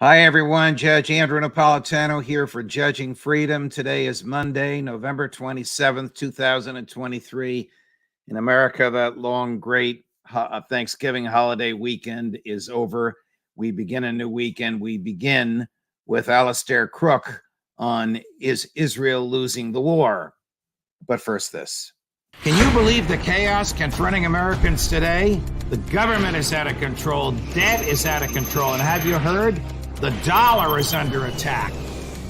Hi, everyone. Judge Andrew Napolitano here for Judging Freedom. Today is Monday, November 27th, 2023. In America, that long, great Thanksgiving holiday weekend is over. We begin a new weekend. We begin with Alastair Crooke on Is Israel Losing the War? But first, this. Can you believe the chaos confronting Americans today? The government is out of control. Debt is out of control. And have you heard? The dollar is under attack.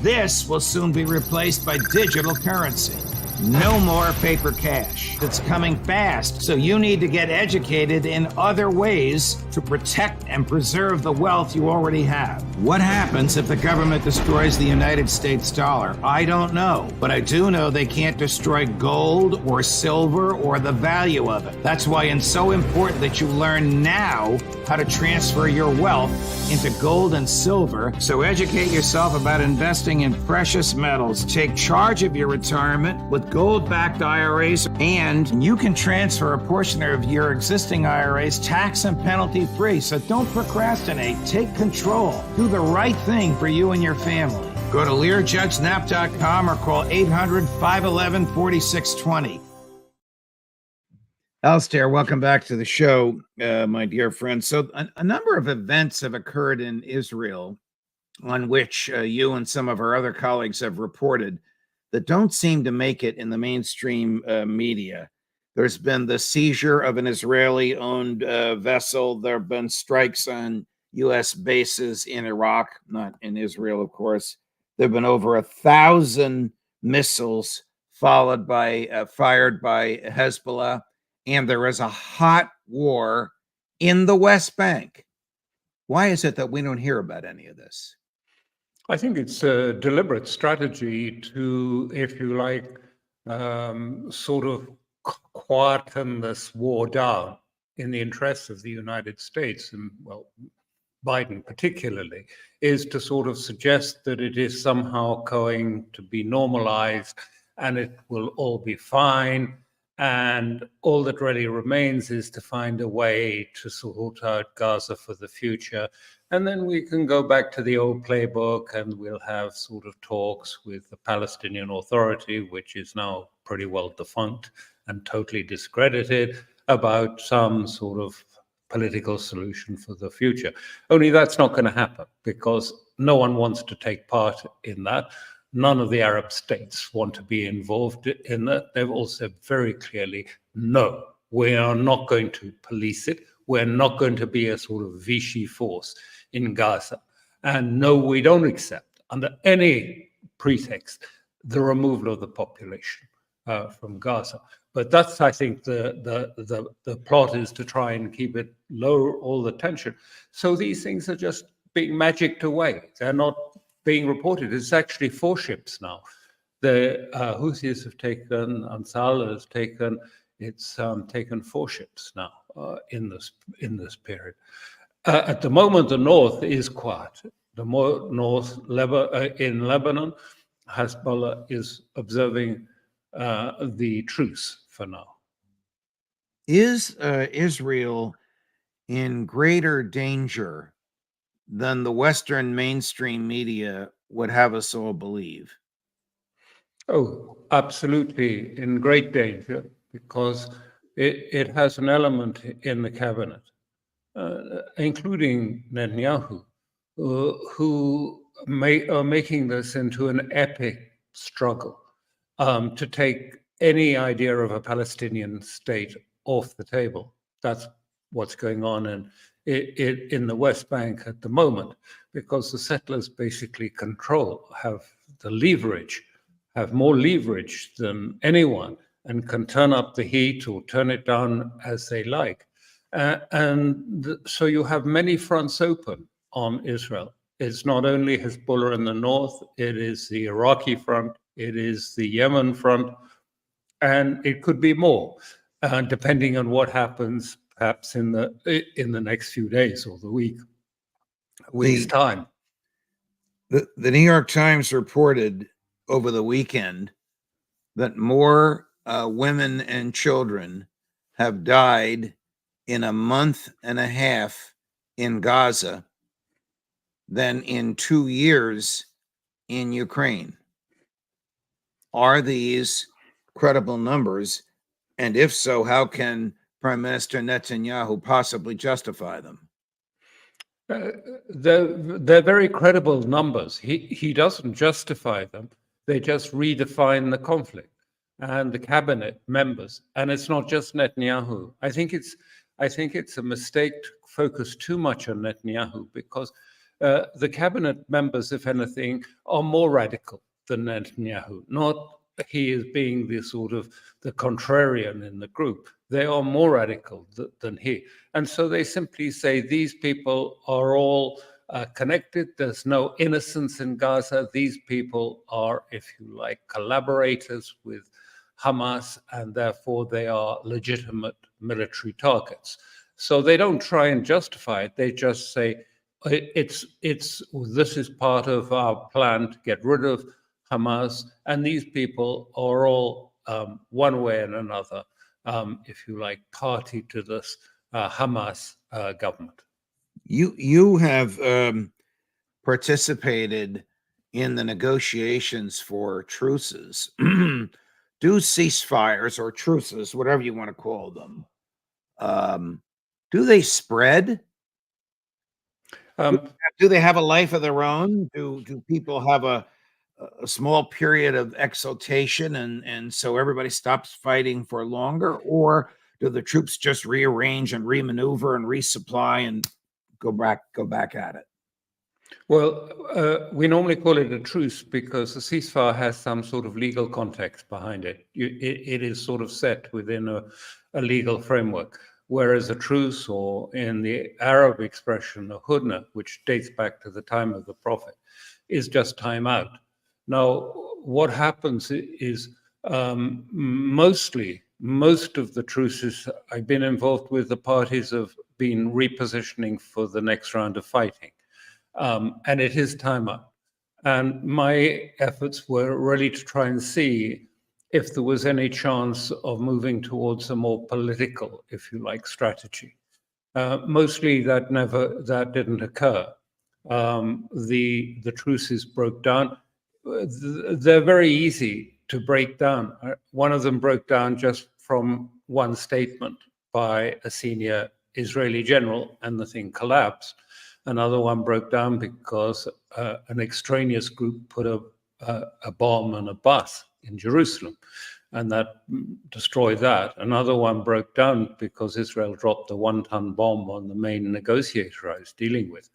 This will soon be replaced by digital currency. No more paper cash. It's coming fast, so you need to get educated in other ways to protect and preserve the wealth you already have. What happens if the government destroys the United States dollar? I don't know, but I do know they can't destroy gold or silver or the value of it. That's why it's so important that you learn now how to transfer your wealth into gold and silver. So educate yourself about investing in precious metals. Take charge of your retirement with gold-backed IRAs, and you can transfer a portion of your existing IRAs tax and penalty free. So don't procrastinate. Take control. Do the right thing for you and your family. Go to LearJudgeNap.com or call 800-511-4620. Alastair, welcome back to the show, my dear friend. So a number of events have occurred in Israel on which you and some of our other colleagues have reported that don't seem to make it in the mainstream media. There's been the seizure of an Israeli-owned vessel. There have been strikes on U.S. bases in Iraq, not in Israel, of course. There have been over 1,000 missiles fired by Hezbollah. And there is a hot war in the West Bank. Why is it that we don't hear about any of this? I think it's a deliberate strategy to, if you like, sort of quieten this war down in the interests of the United States, and, well, Biden particularly, is to sort of suggest that it is somehow going to be normalized and it will all be fine. And all that really remains is to find a way to sort out Gaza for the future. And then we can go back to the old playbook and we'll have sort of talks with the Palestinian Authority, which is now pretty well defunct and totally discredited, about some sort of political solution for the future. Only that's not going to happen because no one wants to take part in that. None of the Arab states want to be involved in that. They've all said very clearly, no, we are not going to police it. We're not going to be a sort of Vichy force in Gaza. And no, we don't accept, under any pretext, the removal of the population from Gaza. But that's, I think, the plot is to try and keep it low, all the tension. So these things are just being magicked away. They're not being reported. It's actually 4 ships now. The Houthis have taken, Ansal has taken, it's taken 4 ships now in this period. At the moment, the north is quiet. The north in Lebanon, Hezbollah is observing the truce for now. Is Israel in greater danger than the Western mainstream media would have us all believe? Oh, absolutely in great danger, because it has an element in the cabinet, including Netanyahu, who are making this into an epic struggle to take any idea of a Palestinian state off the table. That's what's going on in the West Bank at the moment, because the settlers basically have the leverage, have more leverage than anyone, and can turn up the heat or turn it down as they like. So you have many fronts open on Israel. It's not only Hezbollah in the north, it is the Iraqi front, it is the Yemen front, and it could be more, depending on what happens perhaps in the next few days or the week's time. The New York Times reported over the weekend that more women and children have died in a month and a half in Gaza than in 2 years in Ukraine. Are these credible numbers? And if so, how can Prime Minister Netanyahu possibly justify them? They're very credible numbers. He doesn't justify them. They just redefine the conflict and the cabinet members. And it's not just Netanyahu. I think it's a mistake to focus too much on Netanyahu, because the cabinet members, if anything, are more radical than Netanyahu. Not he is being the sort of the contrarian in the group. They are more radical than he. And so they simply say these people are all connected. There's no innocence in Gaza. These people are, if you like, collaborators with Hamas, and therefore they are legitimate military targets. So they don't try and justify it. They just say this is part of our plan to get rid of Hamas, and these people are all one way and another, if you like, party to this Hamas government. You have participated in the negotiations for truces. Do ceasefires or truces, whatever you want to call them, do they spread? Do they have a life of their own? Do people have a small period of exaltation and so everybody stops fighting for longer? Or do the troops just rearrange and remaneuver and resupply and go back at it? Well, we normally call it a truce because a ceasefire has some sort of legal context behind it. It is sort of set within a legal framework, whereas a truce, or in the Arab expression, a hudna, which dates back to the time of the Prophet, is just time out. Now, what happens is most of the truces I've been involved with, the parties have been repositioning for the next round of fighting. And it is time up. And my efforts were really to try and see if there was any chance of moving towards a more political, if you like, strategy. Mostly that didn't occur. The truces broke down. They're very easy to break down. One of them broke down just from one statement by a senior Israeli general, and the thing collapsed. Another one broke down because an extraneous group put a bomb on a bus in Jerusalem, and that destroyed that. Another one broke down because Israel dropped a 1-ton bomb on the main negotiator I was dealing with,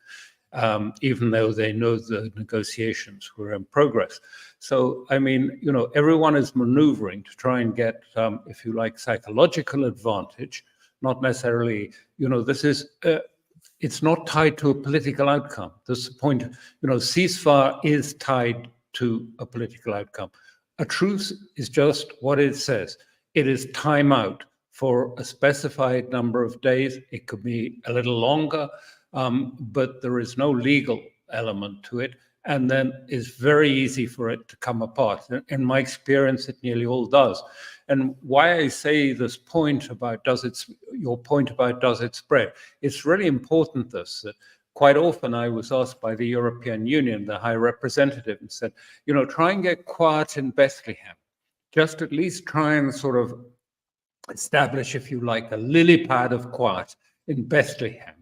even though they know the negotiations were in progress. So, I mean, everyone is maneuvering to try and get, if you like, psychological advantage, not necessarily, this is... it's not tied to a political outcome. That's the point. Ceasefire is tied to a political outcome. A truce is just what it says. It is time out for a specified number of days. It could be a little longer, but there is no legal element to it. And then it's very easy for it to come apart. In my experience, it nearly all does. And why I say this point about your point about does it spread, it's really important that quite often I was asked by the European Union, the High Representative, and said, try and get quiet in Bethlehem. Just at least try and sort of establish, if you like, a lily pad of quiet in Bethlehem,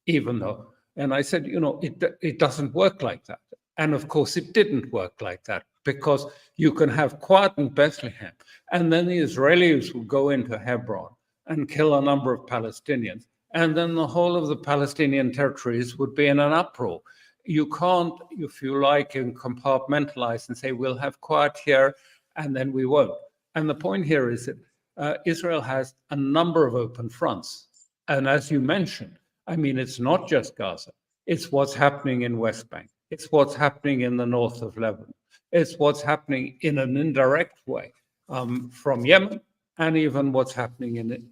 even though, and I said, it doesn't work like that. And of course, it didn't work like that, because you can have quiet in Bethlehem, and then the Israelis will go into Hebron and kill a number of Palestinians, and then the whole of the Palestinian territories would be in an uproar. You can't, if you like, compartmentalize and say, we'll have quiet here, and then we won't. And the point here is that Israel has a number of open fronts. And as you mentioned, I mean, it's not just Gaza. It's what's happening in West Bank. It's what's happening in the north of Lebanon. It's what's happening in an indirect way from Yemen, and even what's happening in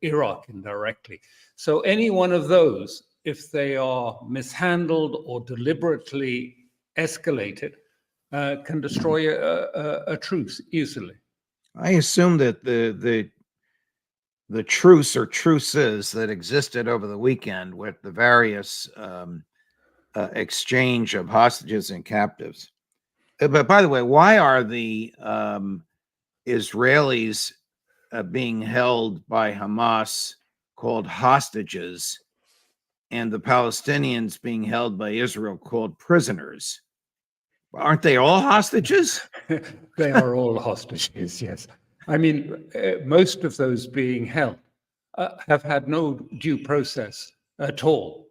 Iraq indirectly. So any one of those, if they are mishandled or deliberately escalated, can destroy a truce easily. I assume that the truce or truces that existed over the weekend with the various exchange of hostages and captives. But by the way, why are the Israelis being held by Hamas called hostages, and the Palestinians being held by Israel called prisoners? Aren't they all hostages? They are all hostages, yes. I mean, most of those being held have had no due process at all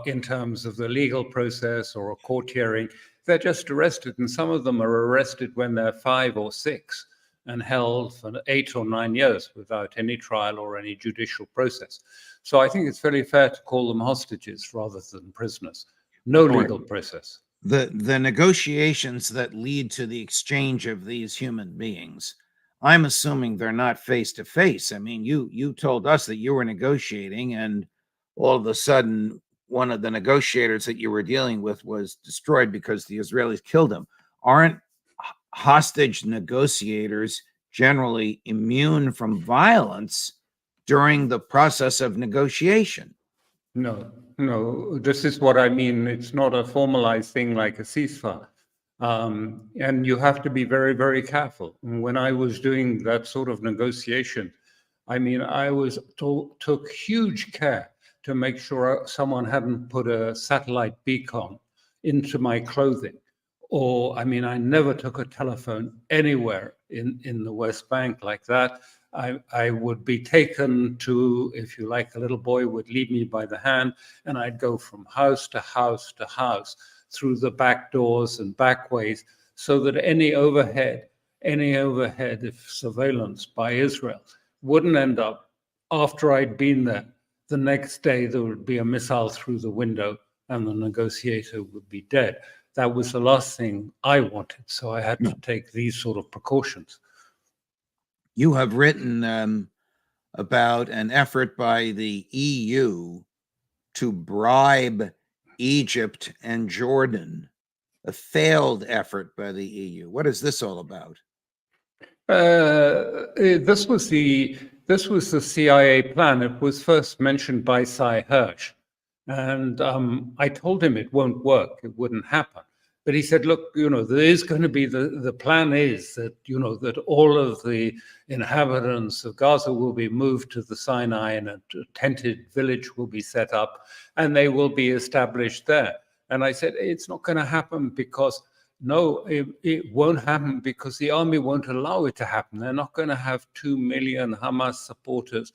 in terms of the legal process or a court hearing. They're just arrested, and some of them are arrested when they're 5 or 6 and held for 8 or 9 years without any trial or any judicial process. So I think it's fairly fair to call them hostages rather than prisoners. No legal process. The negotiations that lead to the exchange of these human beings, I'm assuming they're not face to face. I mean, you told us that you were negotiating, and all of a sudden, one of the negotiators that you were dealing with was destroyed because the Israelis killed him. Aren't hostage negotiators generally immune from violence during the process of negotiation? No, this is what I mean. It's not a formalized thing like a ceasefire. And you have to be very, very careful. When I was doing that sort of negotiation, I mean, I took huge care to make sure someone hadn't put a satellite beacon into my clothing. Or, I mean, I never took a telephone anywhere in the West Bank like that. I would be taken to, if you like, a little boy would lead me by the hand, and I'd go from house to house to house through the back doors and back ways, so that any overhead of surveillance by Israel wouldn't end up, after I'd been there, the next day there would be a missile through the window and the negotiator would be dead. That was the last thing I wanted, so I had to take these sort of precautions. You have written about an effort by the EU to bribe Egypt and Jordan, a failed effort by the EU. What is this all about? This was the CIA plan. It was first mentioned by Sy Hersh, and I told him it won't work. It wouldn't happen. But he said, look, there is going to be the plan is that, that all of the inhabitants of Gaza will be moved to the Sinai and a tented village will be set up and they will be established there. And I said, it's not going to happen because, no, it won't happen because the army won't allow it to happen. They're not going to have 2 million Hamas supporters.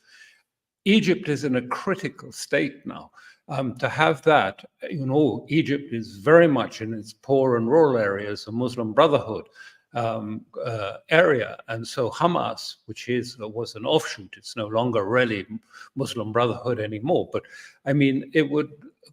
Egypt is in a critical state now. To have that, Egypt is very much in its poor and rural areas, a Muslim Brotherhood area. And so Hamas, which was an offshoot, it's no longer really Muslim Brotherhood anymore. But I mean, it would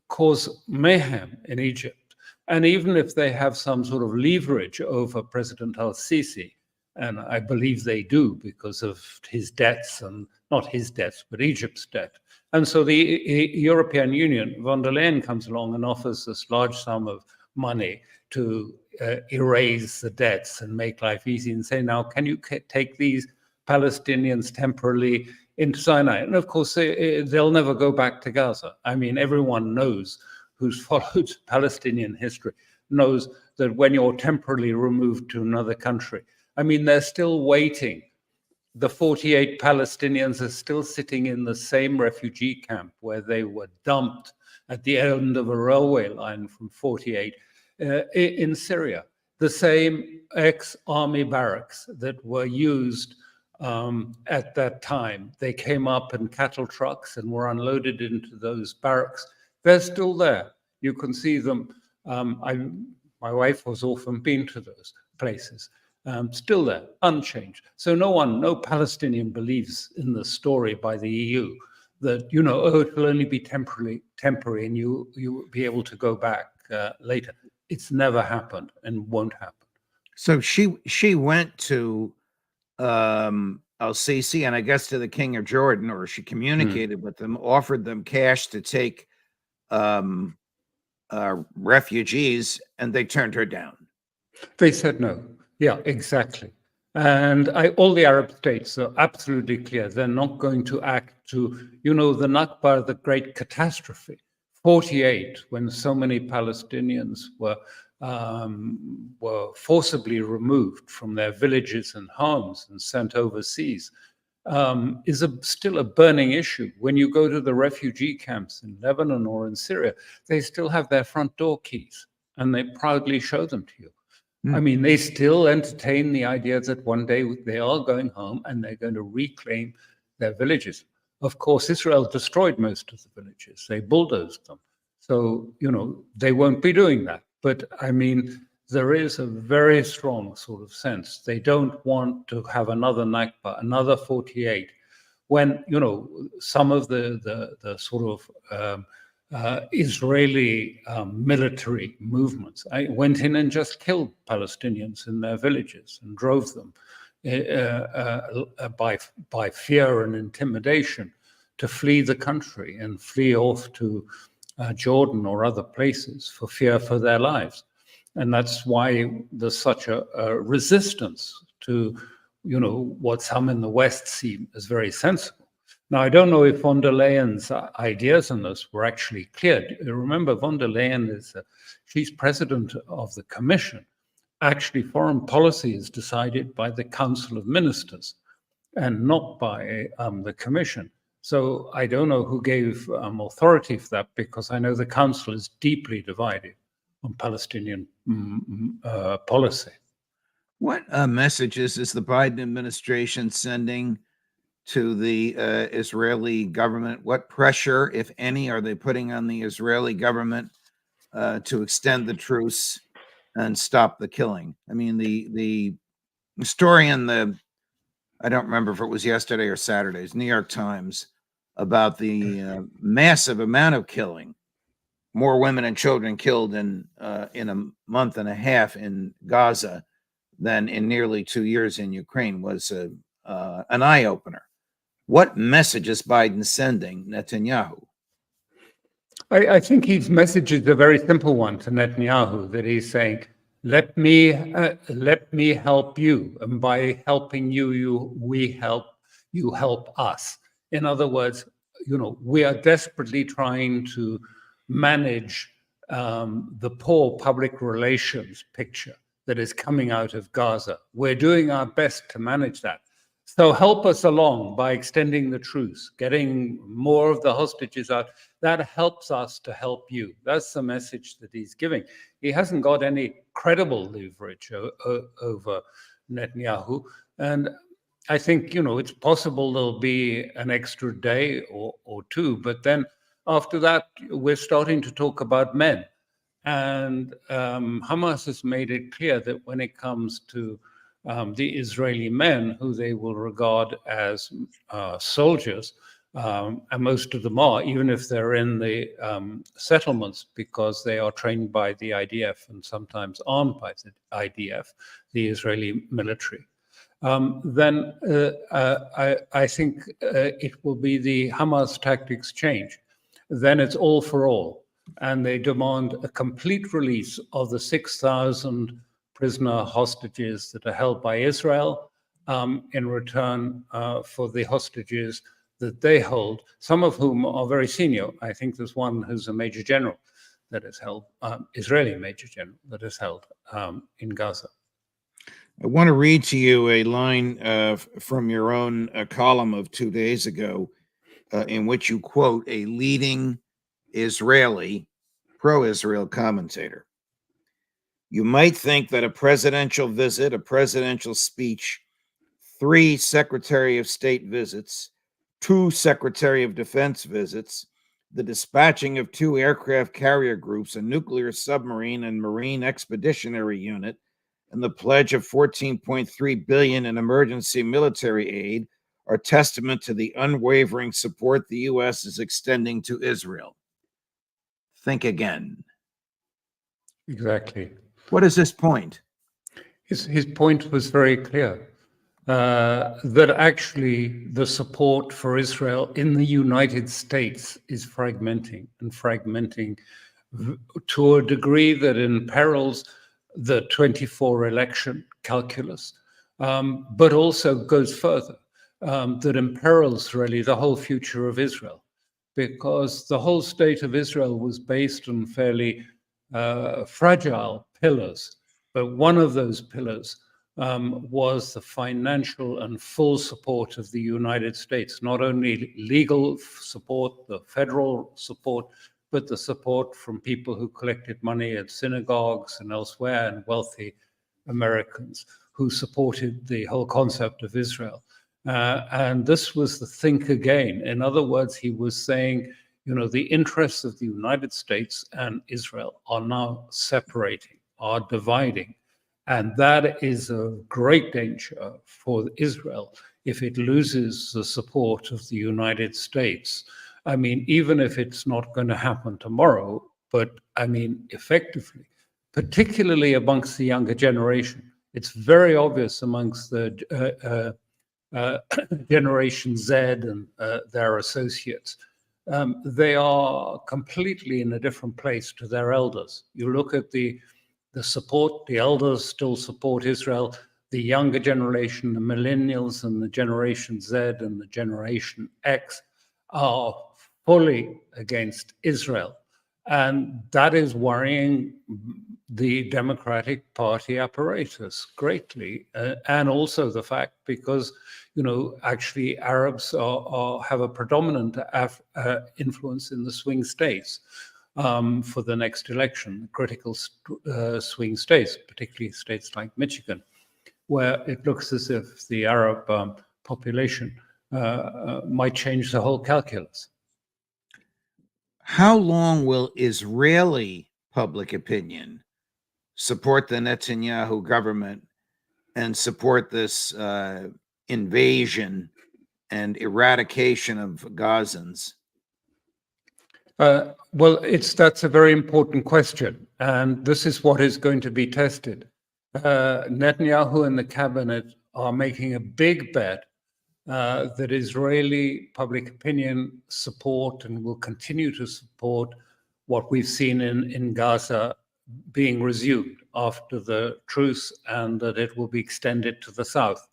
cause mayhem in Egypt. And even if they have some sort of leverage over President al-Sisi, and I believe they do because of his debts, and not his debts, but Egypt's debt. And so the European Union, von der Leyen comes along and offers this large sum of money to erase the debts and make life easy and say, now, can you take these Palestinians temporarily into Sinai? And of course, they'll never go back to Gaza. I mean, everyone knows who's followed Palestinian history knows that when you're temporarily removed to another country, I mean, they're still waiting. The 48 Palestinians are still sitting in the same refugee camp where they were dumped at the end of a railway line from 48 in Syria. The same ex-army barracks that were used at that time. They came up in cattle trucks and were unloaded into those barracks. They're still there. You can see them. My wife was often been to those places. Still there, unchanged. So no Palestinian believes in the story by the EU that, it will only be temporary and you will be able to go back later. It's never happened and won't happen. So she went to al-Sisi and I guess to the King of Jordan, or she communicated with them, offered them cash to take refugees, and they turned her down. They said no. Yeah, exactly. And all the Arab states are absolutely clear. They're not going to act to, the Nakba, the great catastrophe 48, when so many Palestinians were forcibly removed from their villages and homes and sent overseas, is still a burning issue. When you go to the refugee camps in Lebanon or in Syria, they still have their front door keys and they proudly show them to you. I mean, they still entertain the idea that one day they are going home and they're going to reclaim their villages. Of course, Israel destroyed most of the villages. They bulldozed them. So, they won't be doing that. But I mean, there is a very strong sort of sense. They don't want to have another Nakba, another 48, when, some of the sort of Israeli military movements went in and just killed Palestinians in their villages and drove them by fear and intimidation to flee the country and flee off to Jordan or other places for fear for their lives. And that's why there's such a resistance to, what some in the West see as very sensible. Now, I don't know if von der Leyen's ideas on this were actually clear. Remember, von der Leyen she's president of the Commission. Actually, foreign policy is decided by the Council of Ministers and not by the Commission. So I don't know who gave authority for that, because I know the Council is deeply divided on Palestinian policy. What messages is the Biden administration sending to the Israeli government? What pressure, if any, are they putting on the Israeli government to extend the truce and stop the killing? I mean, the historian, I don't remember if it was yesterday or Saturday's New York Times, about the massive amount of killing, more women and children killed in a month and a half in Gaza than in nearly 2 years in Ukraine, was an eye-opener. What message is Biden sending Netanyahu? I think his message is a very simple one to Netanyahu, that he's saying, let me help you, and by helping you, you help us. In other words, we are desperately trying to manage the poor public relations picture that is coming out of Gaza. We're doing our best to manage that. So help us along by extending the truce, getting more of the hostages out. That helps us to help you. That's the message that he's giving. He hasn't got any credible leverage over Netanyahu. And I think, it's possible there'll be an extra day or two, but then after that, we're starting to talk about men. And Hamas has made it clear that when it comes to the Israeli men, who they will regard as soldiers, and most of them are, even if they're in the settlements, because they are trained by the IDF and sometimes armed by the IDF, the Israeli military. Then I think it will be the Hamas tactics change. Then it's all for all. And they demand a complete release of the 6,000 prisoner hostages that are held by Israel in return for the hostages that they hold, some of whom are very senior. I think there's one who's a major general that is held, Israeli major general that is held in Gaza. I want to read to you a line from your own column of 2 days ago, in which you quote a leading Israeli pro-Israel commentator. You might think that a presidential visit, a presidential speech, 3 Secretary of State visits, 2 Secretary of Defense visits, the dispatching of 2 aircraft carrier groups, a nuclear submarine and marine expeditionary unit, and the pledge of $14.3 billion in emergency military aid are testament to the unwavering support the U.S. is extending to Israel. Think again. Exactly. What is his point? His point was very clear, that actually the support for Israel in the United States is fragmenting, and fragmenting to a degree that imperils the 24 election calculus, but also goes further, that imperils really the whole future of Israel. because the whole state of Israel was based on fairly fragile pillars. But one of those pillars was the financial and full support of the United States, not only legal support, the federal support, but the support from people who collected money at synagogues and elsewhere, and wealthy Americans who supported the whole concept of Israel. And this was the think again. In other words, he was saying, the interests of the United States and Israel are now separating, are dividing. And that is a great danger for Israel if it loses the support of the United States. I mean, even if it's not going to happen tomorrow, but I mean, effectively, particularly amongst the younger generation, it's very obvious amongst the Generation Z and their associates. They are completely in a different place to their elders. You look at the support, the elders still support Israel. The younger generation, the millennials and the Generation Z and the Generation X are fully against Israel. And that is worrying the Democratic Party apparatus greatly. And also the fact because, actually Arabs have a predominant influence in the swing states for the next election, critical swing states, particularly states like Michigan, where it looks as if the Arab population might change the whole calculus. How long will Israeli public opinion support the Netanyahu government and support this invasion and eradication of Gazans? Well, that's a very important question, and this is what is going to be tested. Netanyahu and the cabinet are making a big bet that Israeli public opinion support and will continue to support what we've seen in Gaza being resumed after the truce, and that it will be extended to the south.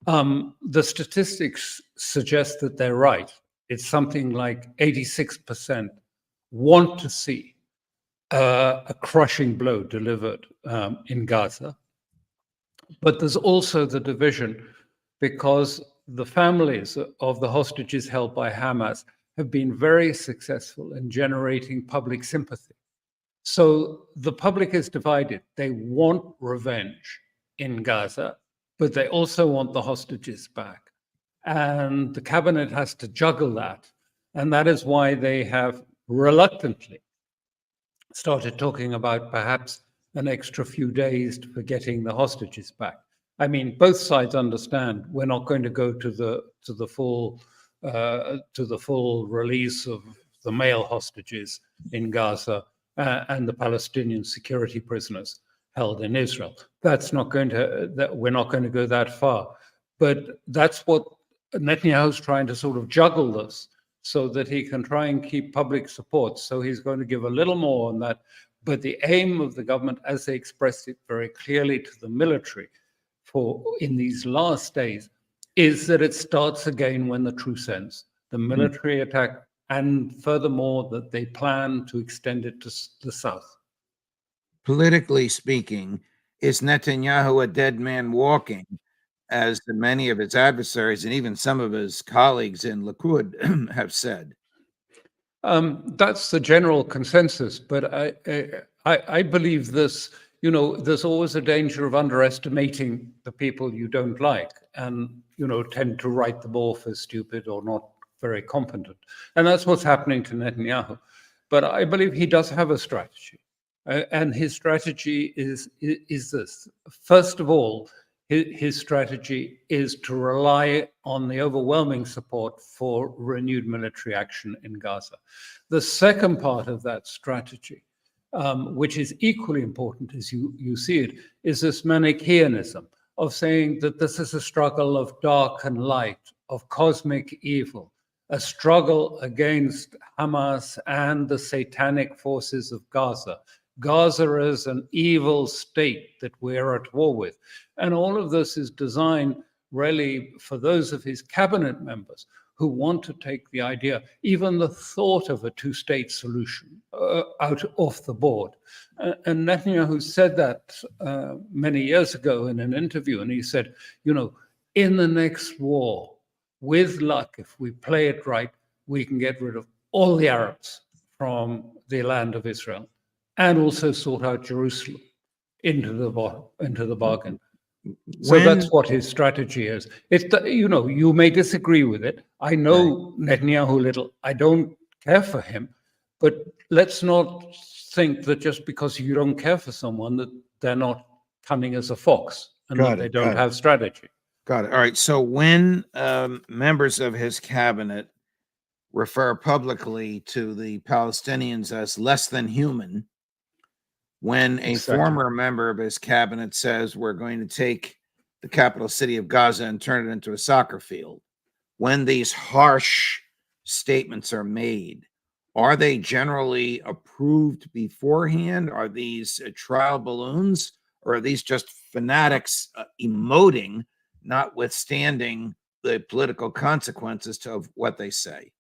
The statistics suggest that they're right. It's something like 86% want to see a crushing blow delivered in Gaza. But there's also the division because the families of the hostages held by Hamas have been very successful in generating public sympathy. So the public is divided. They want revenge in Gaza, but they also want the hostages back. And the cabinet has to juggle that. And that is why they have reluctantly started talking about perhaps an extra few days for getting the hostages back. I mean, both sides understand we're not going to go to the full release of the male hostages in Gaza and the Palestinian security prisoners held in Israel. We're not going to go that far. But that's what Netanyahu's trying to sort of juggle this so that he can try and keep public support. So he's going to give a little more on that. But the aim of the government, as they expressed it very clearly to the military in these last days, is that it starts again when the truce ends. The military attack, and furthermore, that they plan to extend it to the south. Politically speaking, is Netanyahu a dead man walking, as many of his adversaries and even some of his colleagues in Likud have said? That's the general consensus, but I believe this. There's always a danger of underestimating the people you don't like, and tend to write them off as stupid or not very competent, and that's what's happening to Netanyahu. But I believe he does have a strategy, and his strategy is this: first of all, his strategy is to rely on the overwhelming support for renewed military action in Gaza. The second part of that strategy, which is equally important as you see it, is this Manichaeanism of saying that this is a struggle of dark and light, of cosmic evil, a struggle against Hamas and the satanic forces of Gaza. Gaza is an evil state that we're at war with. And all of this is designed really for those of his cabinet members who want to take the idea, even the thought of a two-state solution, out off the board. And Netanyahu said that many years ago in an interview, and he said, in the next war, with luck, if we play it right, we can get rid of all the Arabs from the land of Israel and also sort out Jerusalem into the bargain. So that's what his strategy is. You may disagree with it. I know Netanyahu little. I don't care for him, but let's not think that just because you don't care for someone that they're not cunning as a fox and that they don't have strategy. Got it. All right. So when members of his cabinet refer publicly to the Palestinians as less than human, when a former member of his cabinet says we're going to take the capital city of Gaza and turn it into a soccer field, when these harsh statements are made, are they generally approved beforehand? Are these trial balloons, or are these just fanatics emoting, notwithstanding the political consequences of what they say?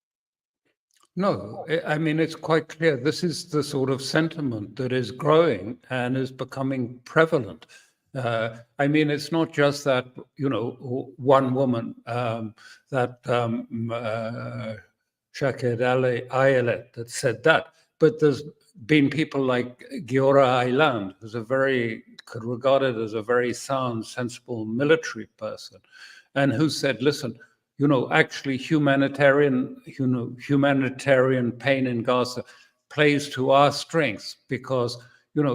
No, I mean, it's quite clear. This is the sort of sentiment that is growing and is becoming prevalent. I mean, it's not just that, one woman, that Shaked Ayelet that said that, but there's been people like Giora Ayland, who's could regard it as a very sound, sensible military person, and who said, listen, actually humanitarian pain in Gaza plays to our strengths because,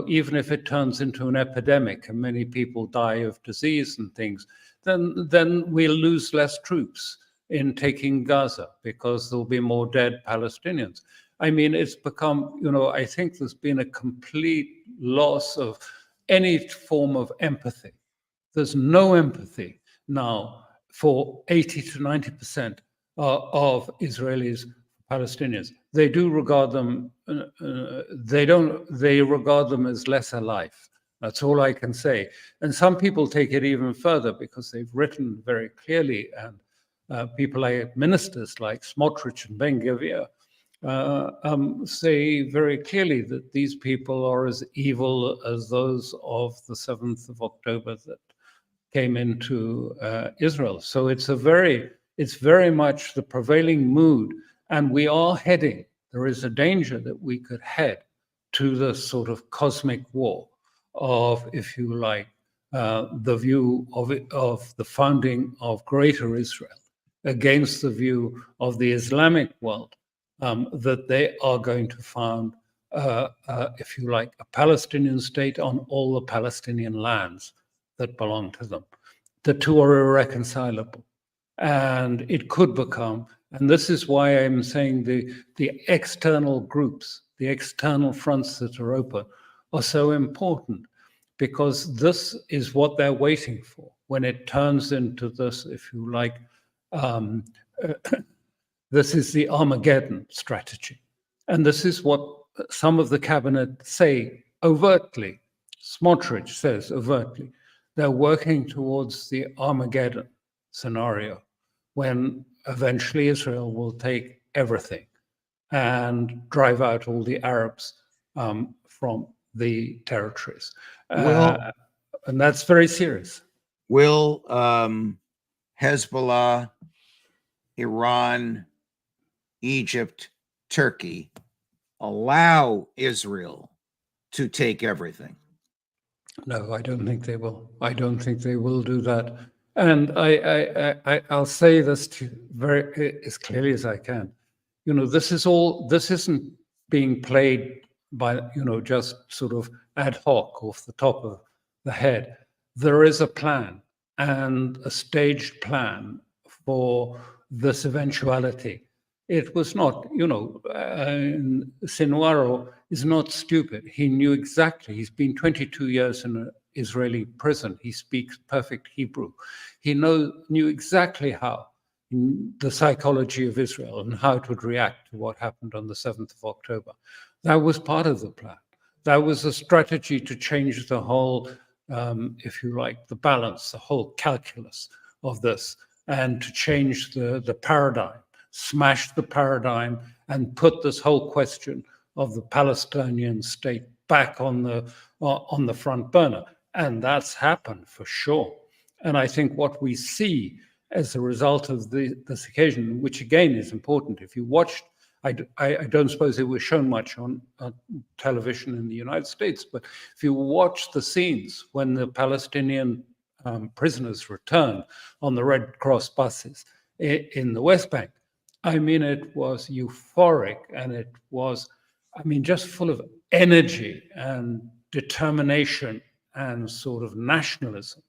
even if it turns into an epidemic and many people die of disease and things, then we'll lose less troops in taking Gaza because there'll be more dead Palestinians. I mean, it's become, I think there's been a complete loss of any form of empathy. There's no empathy now for 80 to 90% of Israelis, Palestinians. They do regard them, they regard them as lesser life. That's all I can say. And some people take it even further because they've written very clearly, and people like ministers like Smotrich and Ben-Gvir say very clearly that these people are as evil as those of the 7th of October that came into Israel. So it's very much the prevailing mood, and we are heading. There is a danger that we could head to the sort of cosmic war of, if you like, the view of the founding of Greater Israel against the view of the Islamic world, that they are going to found, if you like, a Palestinian state on all the Palestinian lands that belong to them. The two are irreconcilable. And it could become, and this is why I'm saying the external groups, the external fronts that are open are so important, because this is what they're waiting for. When it turns into this, if you like, this is the Armageddon strategy. And this is what some of the cabinet say overtly. Smotrich says overtly. They're working towards the Armageddon scenario, when eventually Israel will take everything and drive out all the Arabs from the territories. And that's very serious. Will Hezbollah, Iran, Egypt, Turkey allow Israel to take everything? No, I don't think they will. I don't think they will do that. And I'll say this as clearly as I can. This isn't being played by, just sort of ad hoc off the top of the head. There is a plan, and a staged plan for this eventuality. It was not, Sinwaro is not stupid. He knew exactly. He's been 22 years in an Israeli prison. He speaks perfect Hebrew. He knew exactly how, the psychology of Israel and how it would react to what happened on the 7th of October. That was part of the plan. That was a strategy to change the whole, if you like, the balance, the whole calculus of this, and to change the paradigm. smash the paradigm and put this whole question of the Palestinian state back on the front burner. And that's happened for sure. And I think what we see as a result of this occasion, which again is important, if you watched, I don't suppose it was shown much on television in the United States, but if you watch the scenes when the Palestinian prisoners returned on the Red Cross buses in the West Bank, I mean, it was euphoric, and it was, I mean, just full of energy and determination and sort of nationalism,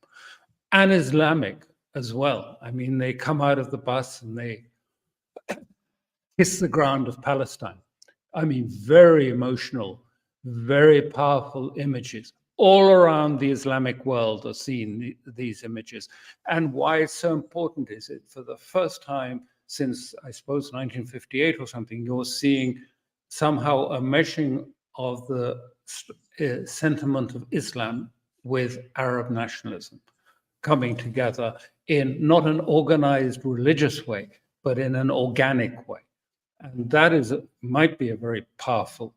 and Islamic as well. I mean, they come out of the bus and they kiss the ground of Palestine. I mean, very emotional, very powerful images. All around the Islamic world are seeing these images. And why it's so important is it, for the first time since, I suppose, 1958 or something, you're seeing somehow a meshing of the sentiment of Islam with Arab nationalism coming together in not an organized religious way, but in an organic way. And that might be a very powerful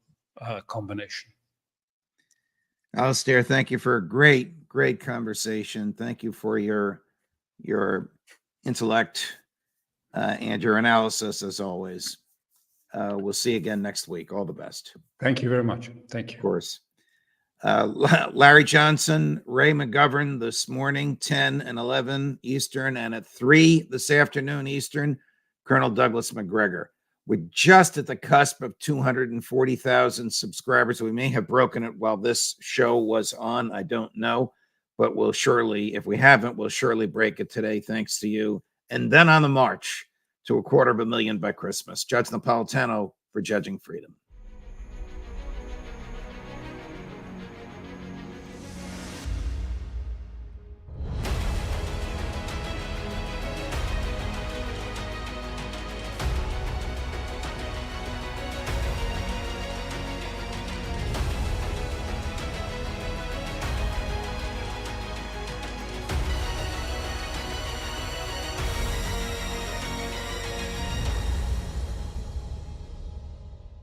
combination. Alastair, thank you for a great conversation. Thank you for your intellect and your analysis, as always. We'll see you again next week. All the best. Thank you very much. Thank you. Of course. Larry Johnson, Ray McGovern this morning, 10 and 11 Eastern, and at 3 this afternoon Eastern, Colonel Douglas McGregor. We're just at the cusp of 240,000 subscribers. We may have broken it while this show was on. I don't know, but we'll surely, if we haven't, we'll surely break it today, thanks to you. And then on the march to 250,000 by Christmas. Judge Napolitano for Judging Freedom.